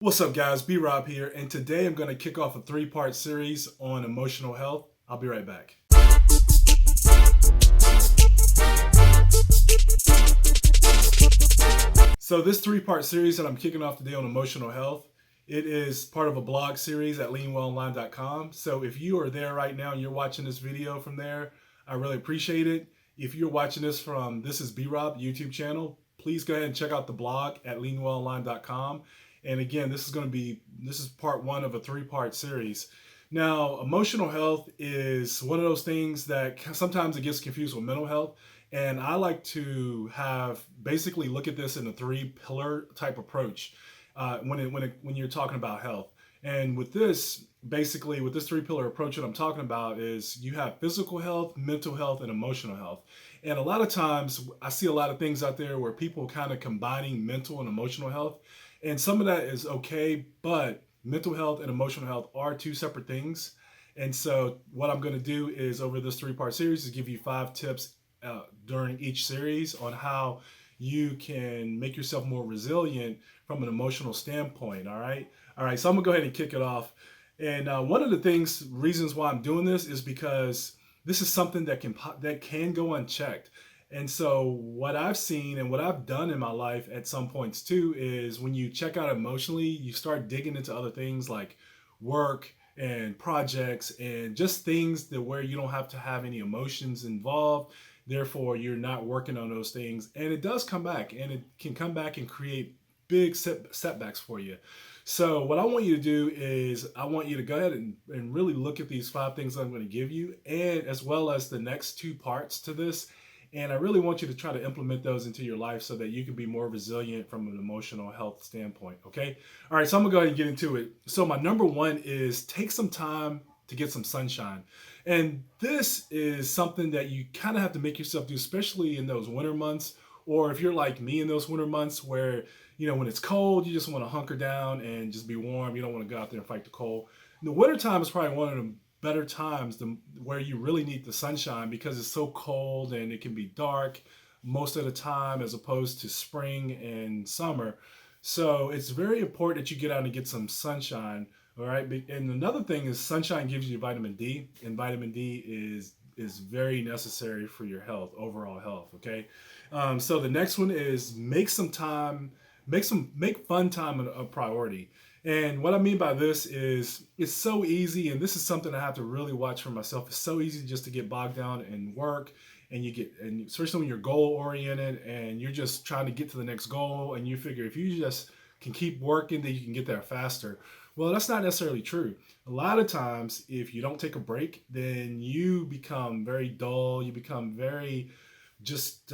What's up, guys? B-Rob here, and today I'm going to kick off a three-part series on emotional health. I'll be right back. So this three-part series that I'm kicking off today on emotional health, it is part of a blog series at leanwellonline.com. So if you are there right now and you're watching this video from there, I really appreciate it. If you're watching this from This is B-Rob YouTube channel, please go ahead and check out the blog at leanwellonline.com. And again, this is part one of a three-part series. Now, emotional health is one of those things that sometimes it gets confused with mental health. And I like to have basically look at this in a three-pillar type approach when you're talking about health. And with this, basically, with this three-pillar approach that I'm talking about is you have physical health, mental health, and emotional health. And a lot of times I see a lot of things out there where people kind of combining mental and emotional health. And some of that is okay, but mental health and emotional health are two separate things. And so what I'm going to do is over this three-part series is give you 5 tips during each series on how you can make yourself more resilient from an emotional standpoint. All right. So I'm gonna go ahead and kick it off. And one of the reasons why I'm doing this is because this is something that can go unchecked. And so what I've seen and what I've done in my life at some points too is when you check out emotionally, you start digging into other things like work and projects and just things that where you don't have to have any emotions involved. Therefore, you're not working on those things. And it does come back, and it can come back and create big setbacks for you. So what I want you to do is I want you to go ahead and really look at these 5 things I'm going to give you, and as well as the next 2 parts to this. And I really want you to try to implement those into your life so that you can be more resilient from an emotional health standpoint. Okay. All right. So I'm gonna go ahead and get into it. So my number 1 is take some time to get some sunshine. And this is something that you kind of have to make yourself do, especially in those winter months, or if you're like me in those winter months where, when it's cold, you just want to hunker down and just be warm. You don't want to go out there and fight the cold. And the winter time is probably one of the better times where you really need the sunshine because it's so cold and it can be dark most of the time as opposed to spring and summer. So it's very important that you get out and get some sunshine. All right. And another thing is sunshine gives you vitamin D, and vitamin D is very necessary for your health, overall health. Okay. So the next one is make fun time a priority. And what I mean by this is it's so easy, and this is something I have to really watch for myself. It's so easy just to get bogged down in work, and especially when you're goal oriented and you're just trying to get to the next goal, and you figure if you just can keep working, then you can get there faster. Well, that's not necessarily true. A lot of times, if you don't take a break, then you become very dull. You become very just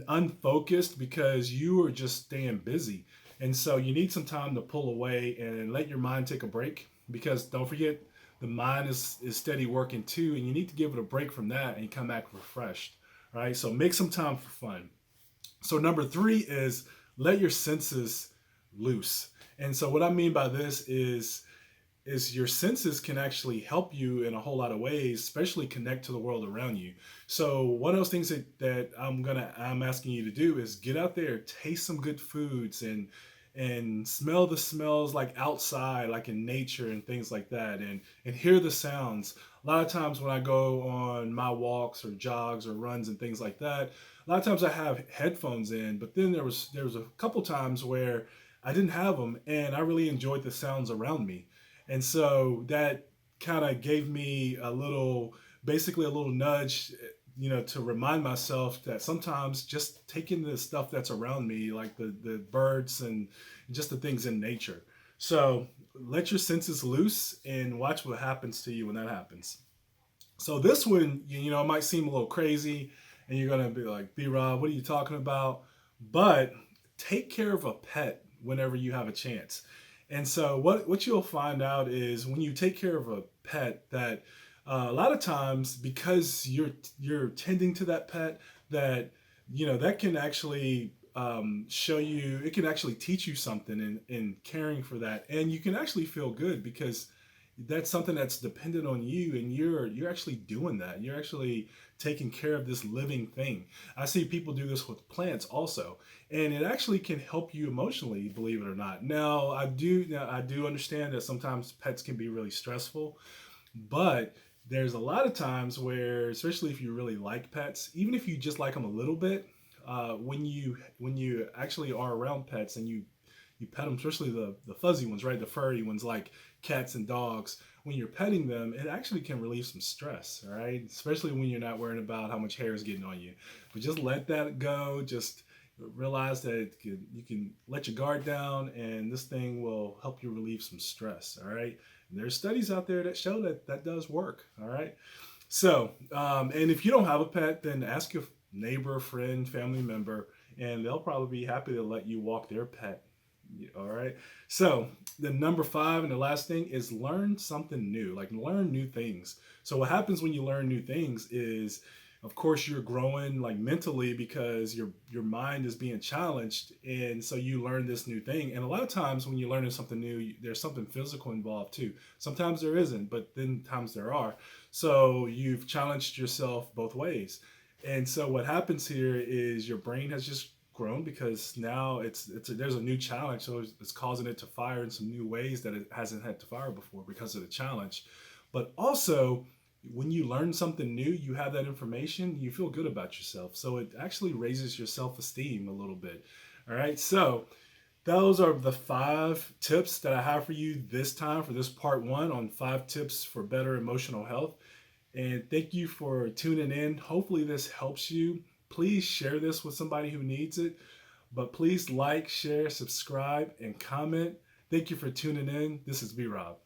unfocused because you are just staying busy. And so you need some time to pull away and let your mind take a break, because don't forget, the mind is steady working too, and you need to give it a break from that and come back refreshed. Right? So make some time for fun. So number 3 is let your senses loose. And so what I mean by this is your senses can actually help you in a whole lot of ways, especially connect to the world around you. So one of those things that I'm asking you to do is get out there, taste some good foods, and smell the smells like outside, like in nature and things like that, and hear the sounds. A lot of times when I go on my walks or jogs or runs and things like that, a lot of times I have headphones in, but then there was a couple times where I didn't have them, and I really enjoyed the sounds around me. And so that kind of gave me basically a little nudge, to remind myself that sometimes just taking the stuff that's around me, like the birds and just the things in nature. So let your senses loose and watch what happens to you when that happens. So this one, it might seem a little crazy, and you're going to be like, B-Rob, what are you talking about? But take care of a pet whenever you have a chance. And so what you'll find out is when you take care of a pet that a lot of times, because you're tending to that pet, that that can actually show you, it can actually teach you something in caring for that, and you can actually feel good because that's something that's dependent on you, and you're actually doing that. You're actually taking care of this living thing. I see people do this with plants also, and it actually can help you emotionally, believe it or not. Now I do understand that sometimes pets can be really stressful, but there's a lot of times where, especially if you really like pets, even if you just like them a little bit, when you actually are around pets and you pet them, especially the fuzzy ones, right? The furry ones like cats and dogs. When you're petting them, it actually can relieve some stress, all right? Especially when you're not worrying about how much hair is getting on you. But just let that go. Just realize that you can let your guard down, and this thing will help you relieve some stress, all right? And there's studies out there that show that that does work, all right? So, and if you don't have a pet, then ask your neighbor, friend, family member, and they'll probably be happy to let you walk their pet. All right. So the number five and the last thing is learn something new. Like learn new things. So what happens when you learn new things is, of course, you're growing like mentally because your mind is being challenged, and so you learn this new thing. And a lot of times when you're learning something new, there's something physical involved too. Sometimes there isn't, but then times there are. So you've challenged yourself both ways. And so what happens here is your brain has just grown because now there's a new challenge, so it's causing it to fire in some new ways that it hasn't had to fire before because of the challenge. But also, when you learn something new, you have that information, you feel good about yourself, so it actually raises your self-esteem a little bit. All right, so those are the 5 tips that I have for you this time for this part one on 5 tips for better emotional health. And thank you for tuning in. Hopefully, this helps you. Please share this with somebody who needs it. But please like, share, subscribe, and comment. Thank you for tuning in. This is B Rob.